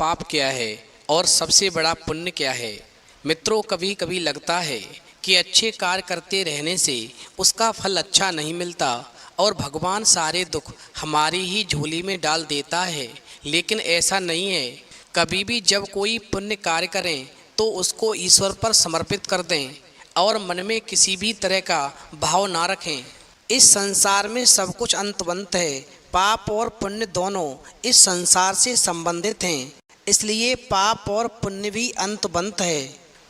पाप क्या है और सबसे बड़ा पुण्य क्या है। मित्रों, कभी कभी लगता है कि अच्छे कार्य करते रहने से उसका फल अच्छा नहीं मिलता और भगवान सारे दुख हमारी ही झोली में डाल देता है, लेकिन ऐसा नहीं है। कभी भी जब कोई पुण्य कार्य करें तो उसको ईश्वर पर समर्पित कर दें और मन में किसी भी तरह का भाव ना रखें। इस संसार में सब कुछ अंतवंत है। पाप और पुण्य दोनों इस संसार से संबंधित हैं, इसलिए पाप और पुण्य भी अंतवंत है।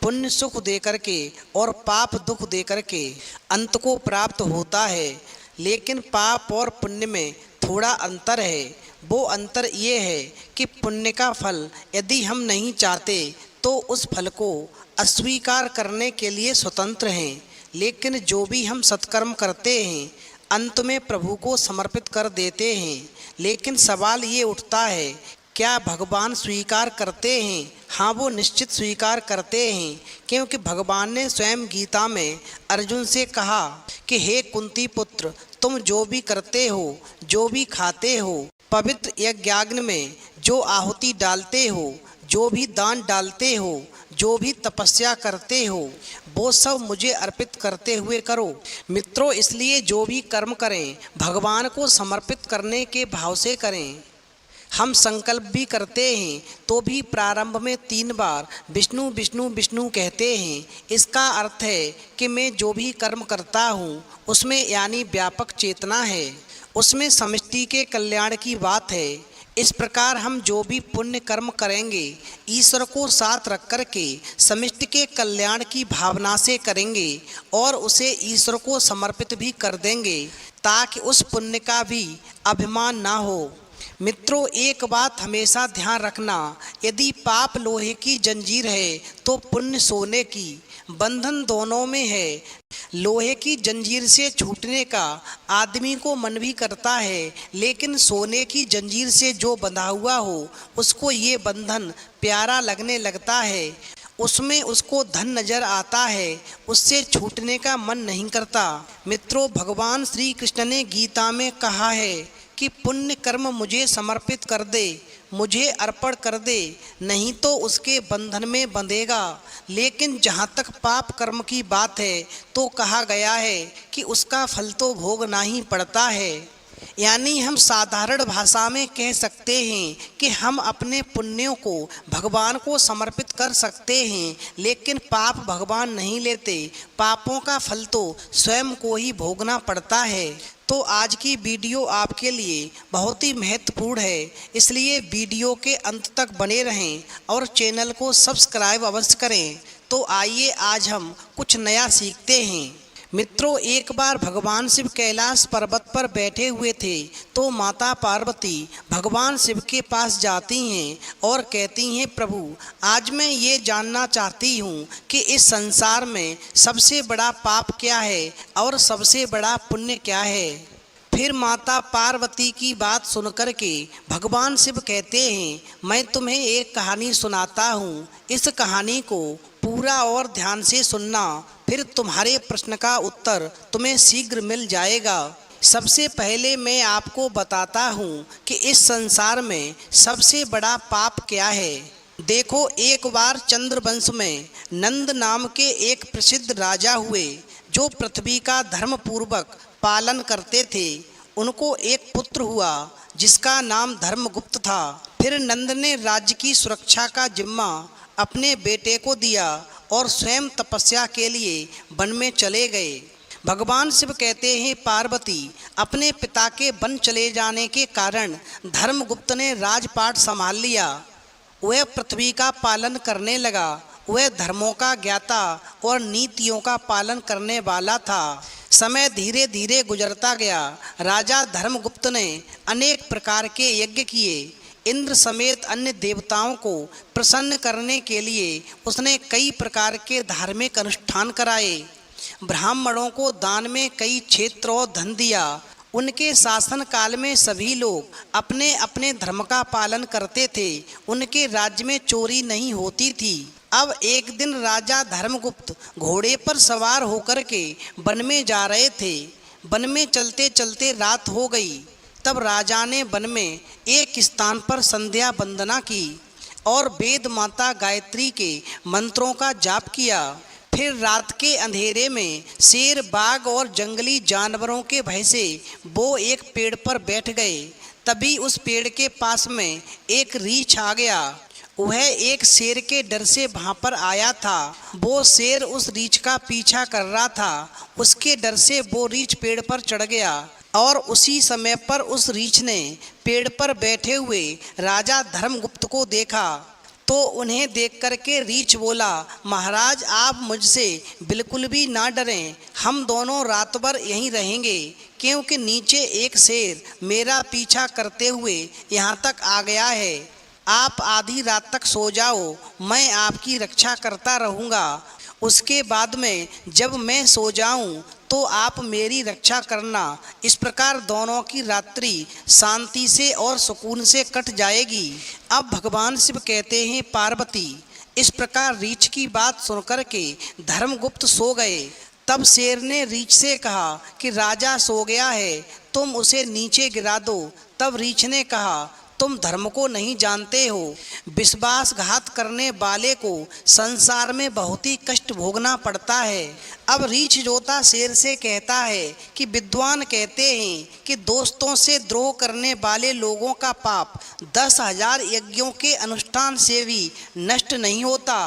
पुण्य सुख दे करके और पाप दुख दे करके अंत को प्राप्त होता है, लेकिन पाप और पुण्य में थोड़ा अंतर है। वो अंतर ये है कि पुण्य का फल यदि हम नहीं चाहते तो उस फल को अस्वीकार करने के लिए स्वतंत्र हैं, लेकिन जो भी हम सत्कर्म करते हैं अंत में प्रभु को समर्पित कर देते हैं। लेकिन सवाल ये उठता है, क्या भगवान स्वीकार करते हैं? हाँ, वो निश्चित स्वीकार करते हैं, क्योंकि भगवान ने स्वयं गीता में अर्जुन से कहा कि हे कुंती पुत्र, तुम जो भी करते हो, जो भी खाते हो, पवित्र यज्ञ में जो आहुति डालते हो, जो भी दान डालते हो, जो भी तपस्या करते हो, वो सब मुझे अर्पित करते हुए करो। मित्रों, इसलिए जो भी कर्म करें भगवान को समर्पित करने के भाव से करें। हम संकल्प भी करते हैं तो भी प्रारंभ में 3 बार विष्णु विष्णु विष्णु कहते हैं। इसका अर्थ है कि मैं जो भी कर्म करता हूँ उसमें यानी व्यापक चेतना है, उसमें समष्टि के कल्याण की बात है। इस प्रकार हम जो भी पुण्य कर्म करेंगे ईश्वर को साथ रख कर के समष्टि के कल्याण की भावना से करेंगे और उसे ईश्वर को समर्पित भी कर देंगे, ताकि उस पुण्य का भी अभिमान ना हो। मित्रों, एक बात हमेशा ध्यान रखना, यदि पाप लोहे की जंजीर है तो पुण्य सोने की, बंधन दोनों में है। लोहे की जंजीर से छूटने का आदमी को मन भी करता है, लेकिन सोने की जंजीर से जो बंधा हुआ हो उसको ये बंधन प्यारा लगने लगता है, उसमें उसको धन नजर आता है, उससे छूटने का मन नहीं करता। मित्रों, भगवान श्री कृष्ण ने गीता में कहा है कि पुण्य कर्म मुझे समर्पित कर दे, मुझे अर्पण कर दे, नहीं तो उसके बंधन में बंधेगा। लेकिन जहाँ तक पाप कर्म की बात है तो कहा गया है कि उसका फल तो भोगना ही पड़ता है। यानी हम साधारण भाषा में कह सकते हैं कि हम अपने पुण्यों को भगवान को समर्पित कर सकते हैं, लेकिन पाप भगवान नहीं लेते। पापों का फल तो स्वयं को ही भोगना पड़ता है। तो आज की वीडियो आपके लिए बहुत ही महत्वपूर्ण है, इसलिए वीडियो के अंत तक बने रहें और चैनल को सब्सक्राइब अवश्य करें। तो आइए आज हम कुछ नया सीखते हैं। मित्रों, एक बार भगवान शिव कैलाश पर्वत पर बैठे हुए थे तो माता पार्वती भगवान शिव के पास जाती हैं और कहती हैं, प्रभु, आज मैं ये जानना चाहती हूँ कि इस संसार में सबसे बड़ा पाप क्या है और सबसे बड़ा पुण्य क्या है। फिर माता पार्वती की बात सुनकर के भगवान शिव कहते हैं, मैं तुम्हें एक कहानी सुनाता हूँ, इस कहानी को पूरा और ध्यान से सुनना, फिर तुम्हारे प्रश्न का उत्तर तुम्हें शीघ्र मिल जाएगा। सबसे पहले मैं आपको बताता हूँ कि इस संसार में सबसे बड़ा पाप क्या है। देखो, एक बार चंद्रवंश में नंद नाम के एक प्रसिद्ध राजा हुए जो पृथ्वी का धर्मपूर्वक पालन करते थे। उनको एक पुत्र हुआ जिसका नाम धर्मगुप्त था। फिर नंद ने राज्य की सुरक्षा का जिम्मा अपने बेटे को दिया और स्वयं तपस्या के लिए वन में चले गए। भगवान शिव कहते हैं, पार्वती, अपने पिता के वन चले जाने के कारण धर्मगुप्त ने राजपाट संभाल लिया। वह पृथ्वी का पालन करने लगा। वह धर्मों का ज्ञाता और नीतियों का पालन करने वाला था। समय धीरे धीरे गुजरता गया। राजा धर्मगुप्त ने अनेक प्रकार के यज्ञ किए। इंद्र समेत अन्य देवताओं को प्रसन्न करने के लिए उसने कई प्रकार के धार्मिक अनुष्ठान कराए। ब्राह्मणों को दान में कई क्षेत्र और धन दिया। उनके शासन काल में सभी लोग अपने अपने धर्म का पालन करते थे। उनके राज्य में चोरी नहीं होती थी। अब एक दिन राजा धर्मगुप्त घोड़े पर सवार होकर के वन में जा रहे थे। वन में चलते चलते रात हो गई। तब राजा ने वन में एक स्थान पर संध्या वंदना की। और वेद माता गायत्री के मंत्रों का जाप किया। फिर रात के अंधेरे में शेर, बाघ और जंगली जानवरों के भय से वो एक पेड़ पर बैठ गए। तभी उस पेड़ के पास में एक रीछ आ गया। वह एक शेर के डर से वहाँ पर आया था। वो शेर उस रीछ का पीछा कर रहा था। उसके डर से वो रीछ पेड़ पर चढ़ गया और उसी समय पर उस रीछ ने पेड़ पर बैठे हुए राजा धर्मगुप्त को देखा। तो उन्हें देख करके रीछ बोला, महाराज आप मुझसे बिल्कुल भी ना डरें, हम दोनों रात भर यहीं रहेंगे, क्योंकि नीचे एक शेर मेरा पीछा करते हुए यहाँ तक आ गया है। आप आधी रात तक सो जाओ, मैं आपकी रक्षा करता रहूँगा। उसके बाद में जब मैं सो जाऊं तो आप मेरी रक्षा करना। इस प्रकार दोनों की रात्रि शांति से और सुकून से कट जाएगी। अब भगवान शिव कहते हैं, पार्वती इस प्रकार रीछ की बात सुनकर के धर्मगुप्त सो गए। तब शेर ने रीछ से कहा कि राजा सो गया है, तुम उसे नीचे गिरा दो। तब रीछ ने कहा, तुम धर्म को नहीं जानते हो। विश्वासघात करने वाले को संसार में बहुत ही कष्ट भोगना पड़ता है। अब रीछ जोता शेर से कहता है कि विद्वान कहते हैं कि दोस्तों से द्रोह करने वाले लोगों का पाप 10,000 यज्ञों के अनुष्ठान से भी नष्ट नहीं होता।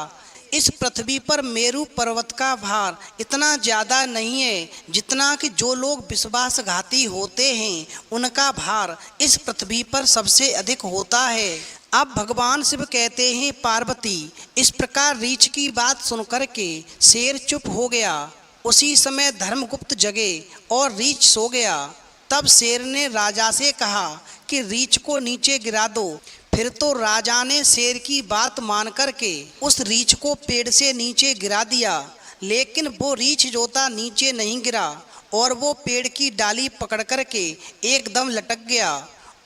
इस पृथ्वी पर मेरू पर्वत का भार इतना ज़्यादा नहीं है जितना कि जो लोग विश्वासघाती होते हैं उनका भार इस पृथ्वी पर सबसे अधिक होता है। अब भगवान शिव कहते हैं, पार्वती इस प्रकार रीछ की बात सुनकर के शेर चुप हो गया। उसी समय धर्मगुप्त जगे और रीछ सो गया। तब शेर ने राजा से कहा कि रीछ को नीचे गिरा दो। फिर तो राजा ने शेर की बात मान करके उस रीछ को पेड़ से नीचे गिरा दिया, लेकिन वो रीछ जोता नीचे नहीं गिरा और वो पेड़ की डाली पकड़ करके एकदम लटक गया।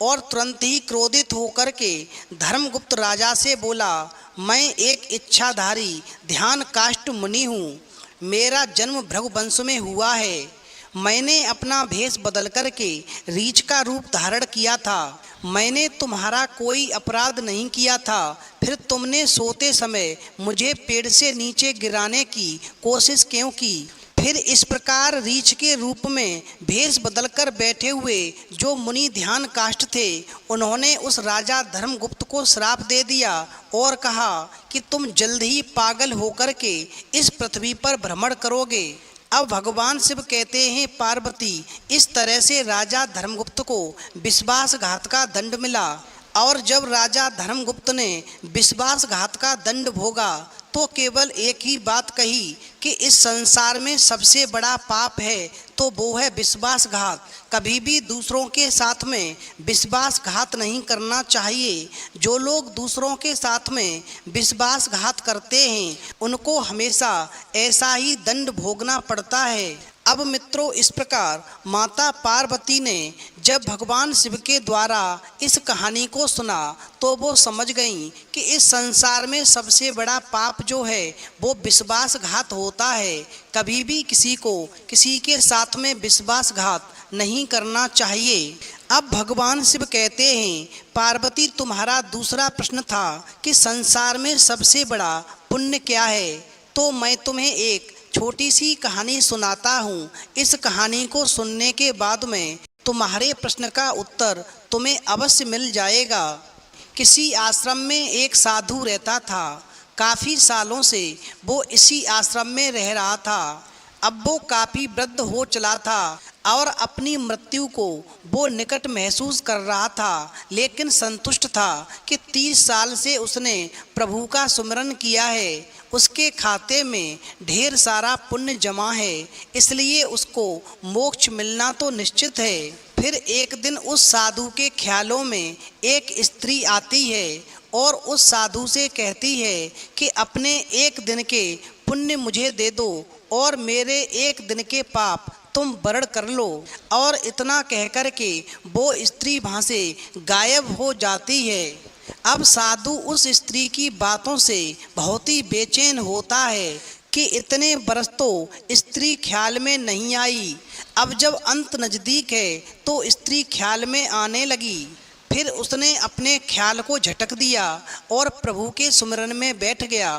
और तुरंत ही क्रोधित होकर के धर्मगुप्त राजा से बोला, मैं एक इच्छाधारी ध्यान काष्ठ मुनि हूँ। मेरा जन्म भृगुवंश में हुआ है। मैंने अपना भेष बदल करके रीछ का रूप धारण किया था। मैंने तुम्हारा कोई अपराध नहीं किया था, फिर तुमने सोते समय मुझे पेड़ से नीचे गिराने की कोशिश क्यों की? फिर इस प्रकार रीछ के रूप में भेष बदलकर बैठे हुए जो मुनि ध्यान काष्ठ थे, उन्होंने उस राजा धर्मगुप्त को श्राप दे दिया और कहा कि तुम जल्द ही पागल होकर के इस पृथ्वी पर भ्रमण करोगे। अब भगवान शिव कहते हैं, पार्वती इस तरह से राजा धर्मगुप्त को विश्वासघात का दंड मिला। और जब राजा धर्मगुप्त ने विश्वासघात का दंड भोगा तो केवल एक ही बात कही कि इस संसार में सबसे बड़ा पाप है तो वो है विश्वासघात। कभी भी दूसरों के साथ में विश्वासघात नहीं करना चाहिए। जो लोग दूसरों के साथ में विश्वासघात करते हैं उनको हमेशा ऐसा ही दंड भोगना पड़ता है। अब मित्रों, इस प्रकार माता पार्वती ने जब भगवान शिव के द्वारा इस कहानी को सुना तो वो समझ गईं कि इस संसार में सबसे बड़ा पाप जो है वो विश्वासघात होता है। कभी भी किसी को किसी के साथ में विश्वासघात नहीं करना चाहिए। अब भगवान शिव कहते हैं, पार्वती तुम्हारा दूसरा प्रश्न था कि संसार में सबसे बड़ा पुण्य क्या है, तो मैं तुम्हें एक छोटी सी कहानी सुनाता हूँ। इस कहानी को सुनने के बाद में तुम्हारे प्रश्न का उत्तर तुम्हें अवश्य मिल जाएगा। किसी आश्रम में एक साधु रहता था। काफ़ी सालों से वो इसी आश्रम में रह रहा था। अब वो काफ़ी वृद्ध हो चला था और अपनी मृत्यु को वो निकट महसूस कर रहा था, लेकिन संतुष्ट था कि 30 साल से उसने प्रभु का सुमिरन किया है। उसके खाते में ढेर सारा पुण्य जमा है, इसलिए उसको मोक्ष मिलना तो निश्चित है। फिर एक दिन उस साधु के ख्यालों में एक स्त्री आती है और उस साधु से कहती है कि अपने एक दिन के पुण्य मुझे दे दो और मेरे एक दिन के पाप तुम वरण कर लो। और इतना कहकर के वो स्त्री वहाँ से गायब हो जाती है। अब साधु उस स्त्री की बातों से बहुत ही बेचैन होता है कि इतने बरस तो स्त्री ख्याल में नहीं आई। अब जब अंत नज़दीक है तो स्त्री ख्याल में आने लगी। फिर उसने अपने ख्याल को झटक दिया और प्रभु के सुमिरन में बैठ गया।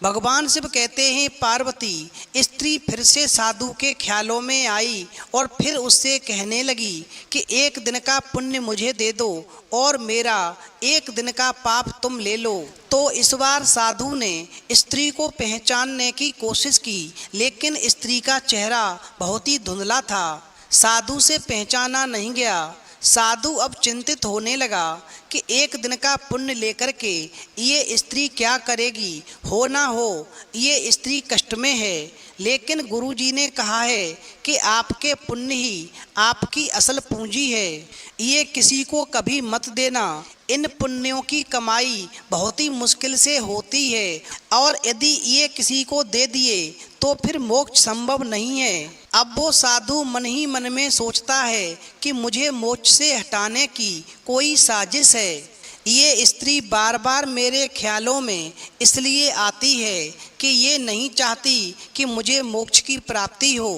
भगवान शिव कहते हैं, पार्वती स्त्री फिर से साधु के ख्यालों में आई और फिर उससे कहने लगी कि एक दिन का पुण्य मुझे दे दो और मेरा एक दिन का पाप तुम ले लो। तो इस बार साधु ने स्त्री को पहचानने की कोशिश की, लेकिन स्त्री का चेहरा बहुत ही धुंधला था, साधु से पहचाना नहीं गया। साधु अब चिंतित होने लगा कि एक दिन का पुण्य लेकर के ये स्त्री क्या करेगी, हो ना हो ये स्त्री कष्ट में है। लेकिन गुरुजी ने कहा है कि आपके पुण्य ही आपकी असल पूंजी है, ये किसी को कभी मत देना। इन पुण्यों की कमाई बहुत ही मुश्किल से होती है और यदि ये किसी को दे दिए तो फिर मोक्ष संभव नहीं है। अब वो साधु मन ही मन में सोचता है कि मुझे मोक्ष से हटाने की कोई साजिश है। ये स्त्री बार बार मेरे ख्यालों में इसलिए आती है कि ये नहीं चाहती कि मुझे मोक्ष की प्राप्ति हो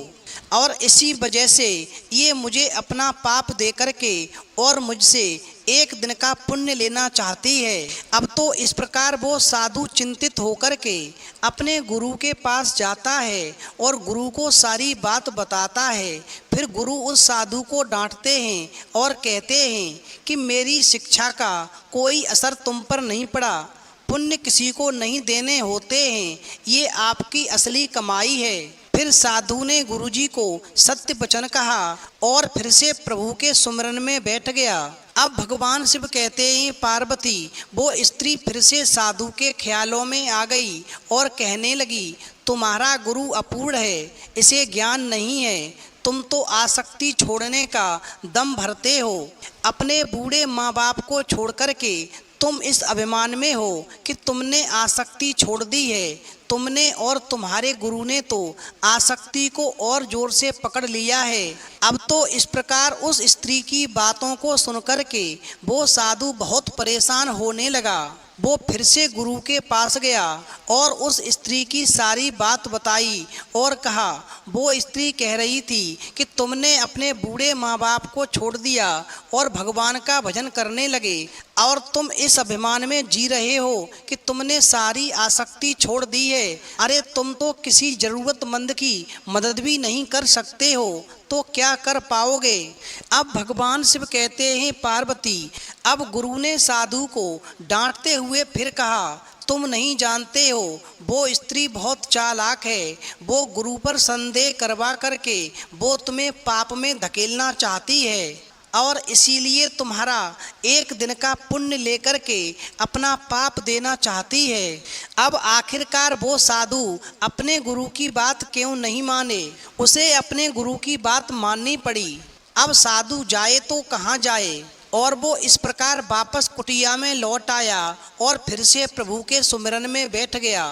और इसी वजह से ये मुझे अपना पाप दे करके और मुझसे एक दिन का पुण्य लेना चाहती है। अब तो इस प्रकार वो साधु चिंतित होकर के अपने गुरु के पास जाता है और गुरु को सारी बात बताता है। फिर गुरु उस साधु को डांटते हैं और कहते हैं कि मेरी शिक्षा का कोई असर तुम पर नहीं पड़ा, पुण्य किसी को नहीं देने होते हैं, ये आपकी असली कमाई है। फिर साधु ने गुरुजी को सत्य वचन कहा और फिर से प्रभु के सुमिरन में बैठ गया। अब भगवान शिव कहते हैं, पार्वती वो स्त्री फिर से साधु के ख्यालों में आ गई और कहने लगी, तुम्हारा गुरु अपूर्ण है, इसे ज्ञान नहीं है, तुम तो आसक्ति छोड़ने का दम भरते हो। अपने बूढ़े माँ बाप को छोड़ कर के तुम इस अभिमान में हो कि तुमने आसक्ति छोड़ दी है। तुमने और तुम्हारे गुरु ने तो आसक्ति को और जोर से पकड़ लिया है। अब तो इस प्रकार उस स्त्री की बातों को सुनकर के वो साधु बहुत परेशान होने लगा। वो फिर से गुरु के पास गया और उस स्त्री की सारी बात बताई और कहा, वो स्त्री कह रही थी कि तुमने अपने बूढ़े माँ बाप को छोड़ दिया और भगवान का भजन करने लगे और तुम इस अभिमान में जी रहे हो कि तुमने सारी आसक्ति छोड़ दी है। अरे तुम तो किसी जरूरतमंद की मदद भी नहीं कर सकते हो, तो क्या कर पाओगे। अब भगवान शिव कहते हैं, पार्वती अब गुरु ने साधु को डांटते हुए फिर कहा, तुम नहीं जानते हो वो स्त्री बहुत चालाक है, वो गुरु पर संदेह करवा करके वो तुम्हें पाप में धकेलना चाहती है और इसीलिए तुम्हारा एक दिन का पुण्य लेकर के अपना पाप देना चाहती है। अब आखिरकार वो साधु अपने गुरु की बात क्यों नहीं माने, उसे अपने गुरु की बात माननी पड़ी। अब साधु जाए तो कहाँ जाए और वो इस प्रकार वापस कुटिया में लौट आया और फिर से प्रभु के सुमिरन में बैठ गया।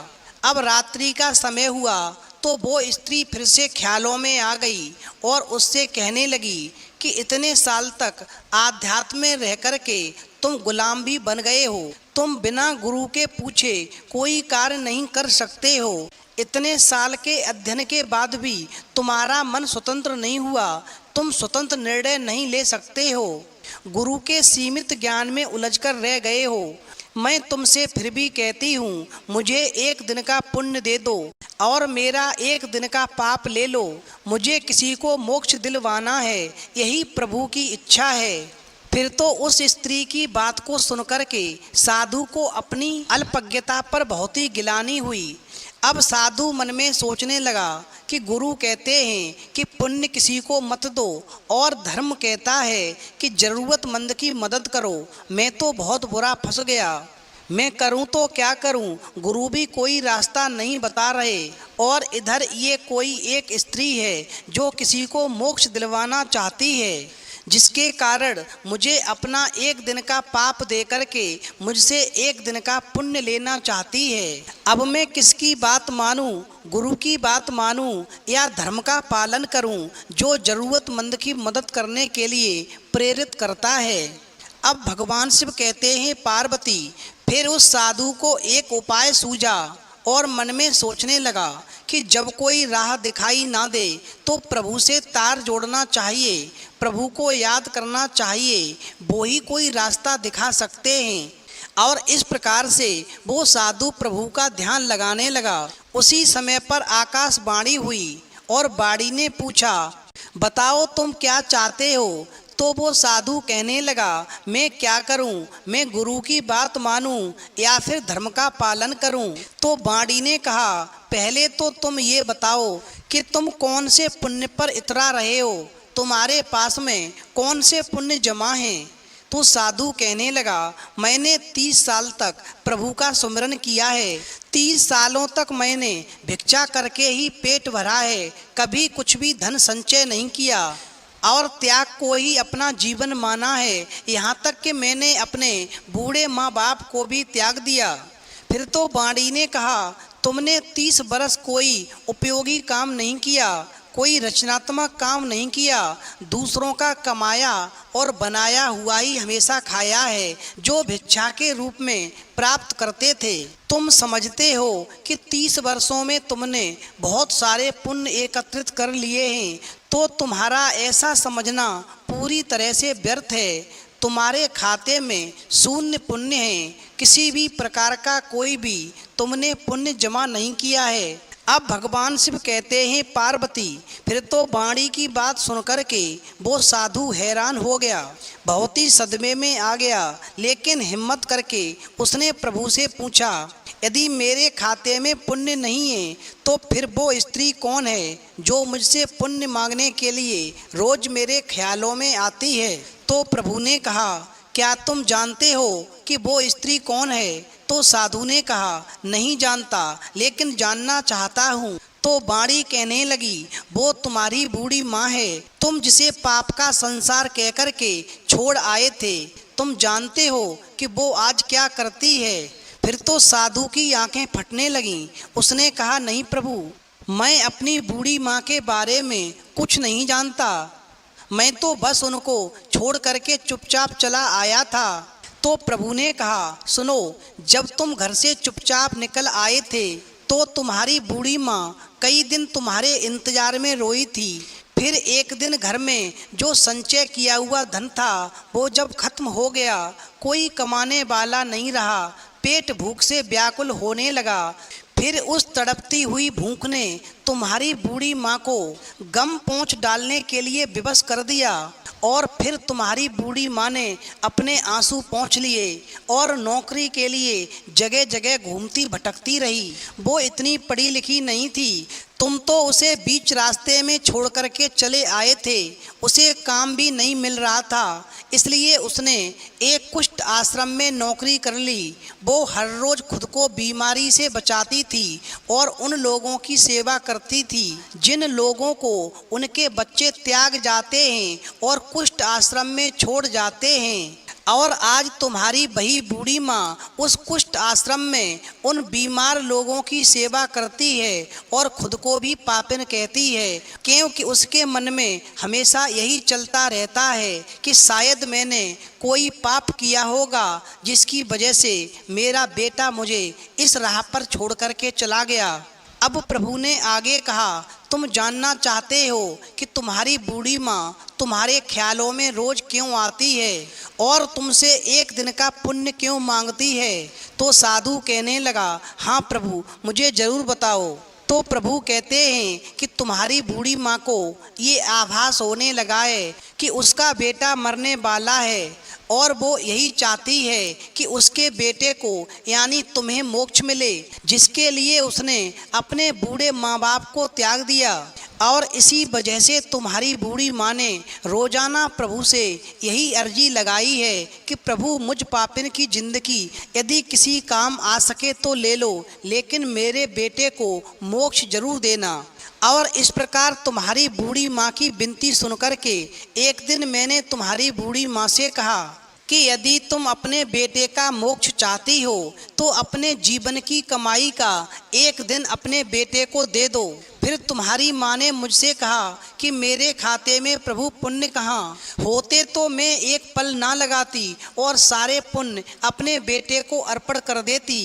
अब रात्रि का समय हुआ तो वो स्त्री फिर से ख्यालों में आ गई और उससे कहने लगी कि इतने साल तक आध्यात्म में रह कर के तुम गुलाम भी बन गए हो, तुम बिना गुरु के पूछे कोई कार्य नहीं कर सकते हो। इतने साल के अध्ययन के बाद भी तुम्हारा मन स्वतंत्र नहीं हुआ, तुम स्वतंत्र निर्णय नहीं ले सकते हो, गुरु के सीमित ज्ञान में उलझकर रह गए हो। मैं तुमसे फिर भी कहती हूँ, मुझे एक दिन का पुण्य दे दो और मेरा एक दिन का पाप ले लो। मुझे किसी को मोक्ष दिलवाना है, यही प्रभु की इच्छा है। फिर तो उस स्त्री की बात को सुनकर के साधु को अपनी अल्पज्ञता पर बहुत ही गिलानी हुई। अब साधु मन में सोचने लगा कि गुरु कहते हैं कि पुण्य किसी को मत दो और धर्म कहता है कि ज़रूरतमंद की मदद करो। मैं तो बहुत बुरा फंस गया, मैं करूं तो क्या करूं, गुरु भी कोई रास्ता नहीं बता रहे और इधर ये कोई एक स्त्री है जो किसी को मोक्ष दिलवाना चाहती है, जिसके कारण मुझे अपना एक दिन का पाप दे करके मुझसे एक दिन का पुण्य लेना चाहती है। अब मैं किसकी बात मानूं, गुरु की बात मानूं या धर्म का पालन करूं जो ज़रूरतमंद की मदद करने के लिए प्रेरित करता है। अब भगवान शिव कहते हैं, पार्वती फिर उस साधु को एक उपाय सूझा और मन में सोचने लगा कि जब कोई राह दिखाई ना दे तो प्रभु से तार जोड़ना चाहिए, प्रभु को याद करना चाहिए, वो ही कोई रास्ता दिखा सकते हैं। और इस प्रकार से वो साधु प्रभु का ध्यान लगाने लगा। उसी समय पर आकाशवाणी हुई और बाड़ी ने पूछा, बताओ तुम क्या चाहते हो। तो वो साधु कहने लगा, मैं क्या करूं, मैं गुरु की बात मानूं या फिर धर्म का पालन करूं। तो बाड़ी ने कहा, पहले तो तुम ये बताओ कि तुम कौन से पुण्य पर इतरा रहे हो, तुम्हारे पास में कौन से पुण्य जमा हैं। तो साधु कहने लगा, मैंने 30 साल तक प्रभु का सुमिरन किया है, 30 सालों तक मैंने भिक्षा करके ही पेट भरा है, कभी कुछ भी धन संचय नहीं किया और त्याग को ही अपना जीवन माना है, यहाँ तक कि मैंने अपने बूढ़े माँ बाप को भी त्याग दिया। फिर तो बाड़ी ने कहा, तुमने 30 बरस कोई उपयोगी काम नहीं किया, कोई रचनात्मक काम नहीं किया, दूसरों का कमाया और बनाया हुआ ही हमेशा खाया है, जो भिक्षा के रूप में प्राप्त करते थे। तुम समझते हो कि 30 वर्षों में तुमने बहुत सारे पुण्य एकत्रित कर लिए हैं, तो तुम्हारा ऐसा समझना पूरी तरह से व्यर्थ है। तुम्हारे खाते में शून्य पुण्य है, किसी भी प्रकार का कोई भी तुमने पुण्य जमा नहीं किया है। अब भगवान शिव कहते हैं, पार्वती। फिर तो वाणी की बात सुनकर के वो साधु हैरान हो गया, बहुत ही सदमे में आ गया। लेकिन हिम्मत करके उसने प्रभु से पूछा, यदि मेरे खाते में पुण्य नहीं है तो फिर वो स्त्री कौन है जो मुझसे पुण्य मांगने के लिए रोज मेरे ख्यालों में आती है। तो प्रभु ने कहा, क्या तुम जानते हो कि वो स्त्री कौन है। तो साधु ने कहा, नहीं जानता, लेकिन जानना चाहता हूँ। तो बाड़ी कहने लगी, वो तुम्हारी बूढ़ी माँ है, तुम जिसे पाप का संसार कहकर के छोड़ आए थे। तुम जानते हो कि वो आज क्या करती है। फिर तो साधु की आंखें फटने लगीं। उसने कहा, नहीं प्रभु, मैं अपनी बूढ़ी माँ के बारे में कुछ नहीं जानता, मैं तो बस उनको छोड़ करके चुपचाप चला आया था। तो प्रभु ने कहा, सुनो, जब तुम घर से चुपचाप निकल आए थे तो तुम्हारी बूढ़ी माँ कई दिन तुम्हारे इंतजार में रोई थी। फिर एक दिन घर में जो संचय किया हुआ धन था वो जब खत्म हो गया, कोई कमाने वाला नहीं रहा, पेट भूख से व्याकुल होने लगा। फिर उस तड़पती हुई भूख ने तुम्हारी बूढ़ी माँ को गम पोंछ डालने के लिए विवश कर दिया और फिर तुम्हारी बूढ़ी माँ ने अपने आंसू पोंछ लिए और नौकरी के लिए जगह जगह घूमती भटकती रही। वो इतनी पढ़ी लिखी नहीं थी, तुम तो उसे बीच रास्ते में छोड़ करके चले आए थे, उसे काम भी नहीं मिल रहा था, इसलिए उसने एक कुष्ठ आश्रम में नौकरी कर ली। वो हर रोज खुद को बीमारी से बचाती थी और उन लोगों की सेवा करती थी जिन लोगों को उनके बच्चे त्याग जाते हैं और कुष्ठ आश्रम में छोड़ जाते हैं। और आज तुम्हारी वही बूढ़ी माँ उस कुष्ठ आश्रम में उन बीमार लोगों की सेवा करती है और खुद को भी पापिन कहती है, क्योंकि उसके मन में हमेशा यही चलता रहता है कि शायद मैंने कोई पाप किया होगा जिसकी वजह से मेरा बेटा मुझे इस राह पर छोड़ करके चला गया। अब प्रभु ने आगे कहा, तुम जानना चाहते हो कि तुम्हारी बूढ़ी माँ तुम्हारे ख्यालों में रोज क्यों आती है और तुमसे एक दिन का पुण्य क्यों मांगती है। तो साधु कहने लगा, हाँ प्रभु, मुझे जरूर बताओ। तो प्रभु कहते हैं कि तुम्हारी बूढ़ी माँ को ये आभास होने लगा है कि उसका बेटा मरने वाला है और वो यही चाहती है कि उसके बेटे को यानी तुम्हें मोक्ष मिले, जिसके लिए उसने अपने बूढ़े माँ बाप को त्याग दिया। और इसी वजह से तुम्हारी बूढ़ी माँ ने रोजाना प्रभु से यही अर्जी लगाई है कि प्रभु, मुझ पापिन की जिंदगी यदि किसी काम आ सके तो ले लो, लेकिन मेरे बेटे को मोक्ष जरूर देना। और इस प्रकार तुम्हारी बूढ़ी माँ की विनती सुनकर के एक दिन मैंने तुम्हारी बूढ़ी माँ से कहा कि यदि तुम अपने बेटे का मोक्ष चाहती हो तो अपने जीवन की कमाई का एक दिन अपने बेटे को दे दो। फिर तुम्हारी माँ ने मुझसे कहा कि मेरे खाते में प्रभु पुण्य कहाँ, होते तो मैं एक पल ना लगाती और सारे पुण्य अपने बेटे को अर्पण कर देती।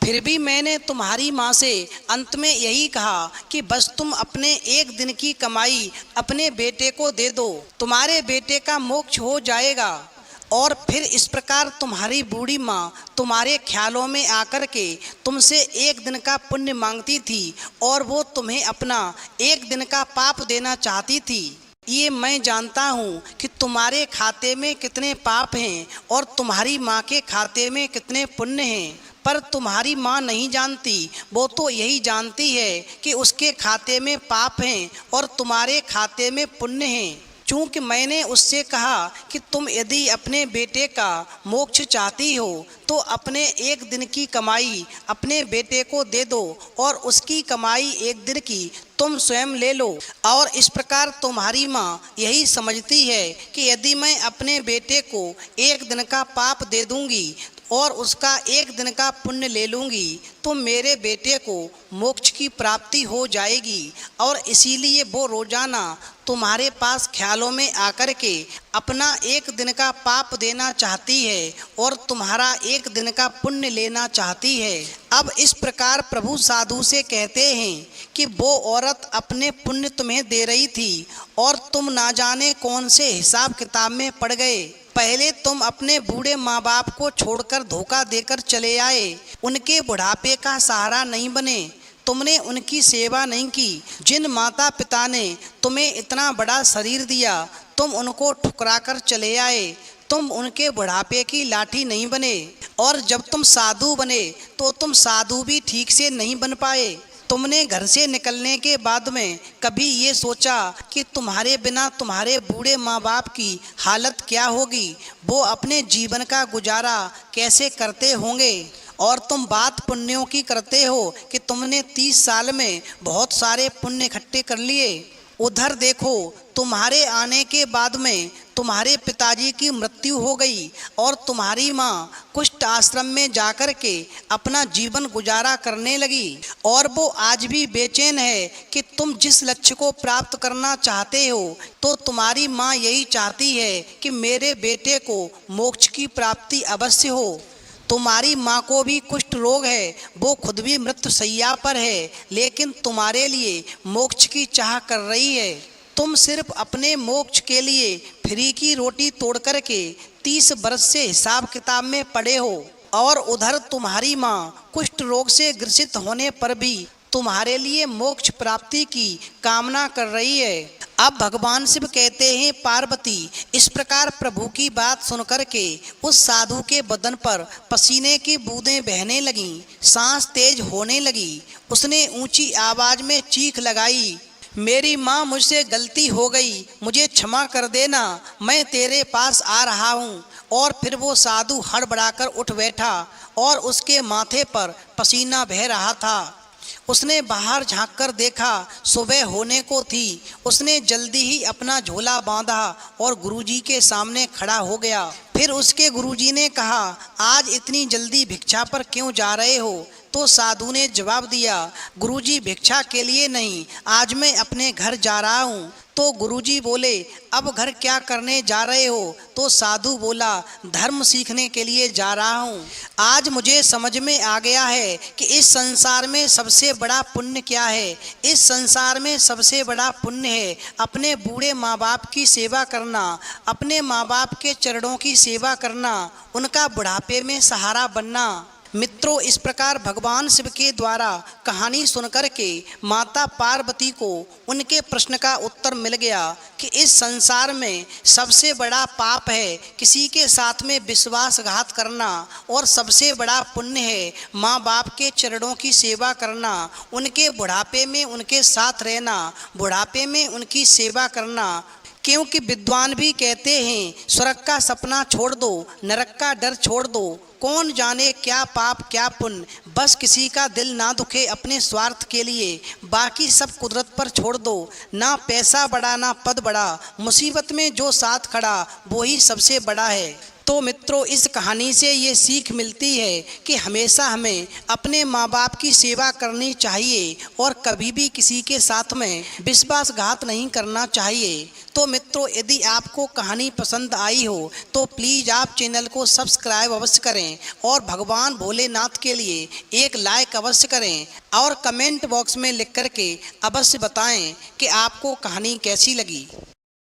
फिर भी मैंने तुम्हारी माँ से अंत में यही कहा कि बस तुम अपने एक दिन की कमाई अपने बेटे को दे दो, तुम्हारे बेटे का मोक्ष हो जाएगा। और फिर इस प्रकार तुम्हारी बूढ़ी माँ तुम्हारे ख्यालों में आकर के तुमसे एक दिन का पुण्य मांगती थी और वो तुम्हें अपना एक दिन का पाप देना चाहती थी। ये मैं जानता हूँ कि तुम्हारे खाते में कितने पाप हैं और तुम्हारी माँ के खाते में कितने पुण्य हैं, पर तुम्हारी माँ नहीं जानती। वो तो यही जानती है कि उसके खाते में पाप हैं और तुम्हारे खाते में पुण्य हैं। चूँकि मैंने उससे कहा कि तुम यदि अपने बेटे का मोक्ष चाहती हो तो अपने एक दिन की कमाई अपने बेटे को दे दो और उसकी कमाई एक दिन की तुम स्वयं ले लो। और इस प्रकार तुम्हारी माँ यही समझती है कि यदि मैं अपने बेटे को एक दिन का पाप दे दूंगी और उसका एक दिन का पुण्य ले लूँगी तो मेरे बेटे को मोक्ष की प्राप्ति हो जाएगी। और इसीलिए वो रोजाना तुम्हारे पास ख्यालों में आकर के अपना एक दिन का पाप देना चाहती है और तुम्हारा एक दिन का पुण्य लेना चाहती है। अब इस प्रकार प्रभु साधु से कहते हैं कि वो औरत अपने पुण्य तुम्हें दे रही थी और तुम ना जाने कौन से हिसाब किताब में पड़ गए। पहले तुम अपने बूढ़े माँ बाप को छोड़कर धोखा देकर चले आए, उनके बुढ़ापे का सहारा नहीं बने, तुमने उनकी सेवा नहीं की। जिन माता पिता ने तुम्हें इतना बड़ा शरीर दिया तुम उनको ठुकरा कर चले आए, तुम उनके बुढ़ापे की लाठी नहीं बने। और जब तुम साधु बने तो तुम साधु भी ठीक से नहीं बन पाए। तुमने घर से निकलने के बाद में कभी ये सोचा कि तुम्हारे बिना तुम्हारे बूढ़े माँ बाप की हालत क्या होगी, वो अपने जीवन का गुजारा कैसे करते होंगे। और तुम बात पुण्यों की करते हो कि तुमने 30 साल में बहुत सारे पुण्य इकट्ठे कर लिए। उधर देखो तुम्हारे आने के बाद में तुम्हारे पिताजी की मृत्यु हो गई और तुम्हारी माँ कुष्ठ आश्रम में जाकर के अपना जीवन गुजारा करने लगी। और वो आज भी बेचैन है कि तुम जिस लक्ष्य को प्राप्त करना चाहते हो तो तुम्हारी माँ यही चाहती है कि मेरे बेटे को मोक्ष की प्राप्ति अवश्य हो। तुम्हारी माँ को भी कुष्ठ रोग है, वो खुद भी मृत्यु शैया पर है, लेकिन तुम्हारे लिए मोक्ष की चाह कर रही है। तुम सिर्फ अपने मोक्ष के लिए फ्री की रोटी तोड़ कर के 30 वर्ष से हिसाब किताब में पड़े हो और उधर तुम्हारी माँ कुष्ठ रोग से ग्रसित होने पर भी तुम्हारे लिए मोक्ष प्राप्ति की कामना कर रही है। अब भगवान शिव कहते हैं पार्वती, इस प्रकार प्रभु की बात सुनकर के उस साधु के बदन पर पसीने की बूंदें बहने लगीं, सांस तेज होने लगी। उसने ऊंची आवाज में चीख लगाई, मेरी माँ मुझसे गलती हो गई, मुझे क्षमा कर देना, मैं तेरे पास आ रहा हूँ। और फिर वो साधु हड़बड़ाकर उठ बैठा और उसके माथे पर पसीना बह रहा था। उसने बाहर झांककर देखा, सुबह होने को थी। उसने जल्दी ही अपना झोला बांधा और गुरुजी के सामने खड़ा हो गया। फिर उसके गुरुजी ने कहा, आज इतनी जल्दी भिक्षा पर क्यों जा रहे हो? तो साधु ने जवाब दिया, गुरुजी भिक्षा के लिए नहीं, आज मैं अपने घर जा रहा हूँ। तो गुरुजी बोले, अब घर क्या करने जा रहे हो? तो साधु बोला, धर्म सीखने के लिए जा रहा हूँ। आज मुझे समझ में आ गया है कि इस संसार में सबसे बड़ा पुण्य क्या है। इस संसार में सबसे बड़ा पुण्य है अपने बूढ़े माँ बाप की सेवा करना, अपने माँ बाप के चरणों की सेवा करना, उनका बुढ़ापे में सहारा बनना। मित्रों, इस प्रकार भगवान शिव के द्वारा कहानी सुनकर के माता पार्वती को उनके प्रश्न का उत्तर मिल गया कि इस संसार में सबसे बड़ा पाप है किसी के साथ में विश्वासघात करना और सबसे बड़ा पुण्य है माँ बाप के चरणों की सेवा करना, उनके बुढ़ापे में उनके साथ रहना, बुढ़ापे में उनकी सेवा करना। क्योंकि विद्वान भी कहते हैं, स्वर्ग का सपना छोड़ दो, नरक का डर छोड़ दो। कौन जाने क्या पाप क्या पुण्य, बस किसी का दिल ना दुखे अपने स्वार्थ के लिए, बाकी सब कुदरत पर छोड़ दो। ना पैसा बड़ा ना पद बड़ा, मुसीबत में जो साथ खड़ा वो ही सबसे बड़ा है। तो मित्रों, इस कहानी से ये सीख मिलती है कि हमेशा हमें अपने माँ बाप की सेवा करनी चाहिए और कभी भी किसी के साथ में विश्वासघात नहीं करना चाहिए। तो मित्रों, यदि आपको कहानी पसंद आई हो तो प्लीज़ आप चैनल को सब्सक्राइब अवश्य करें और भगवान भोलेनाथ के लिए एक लाइक अवश्य करें और कमेंट बॉक्स में लिख करके अवश्य बताएं कि आपको कहानी कैसी लगी।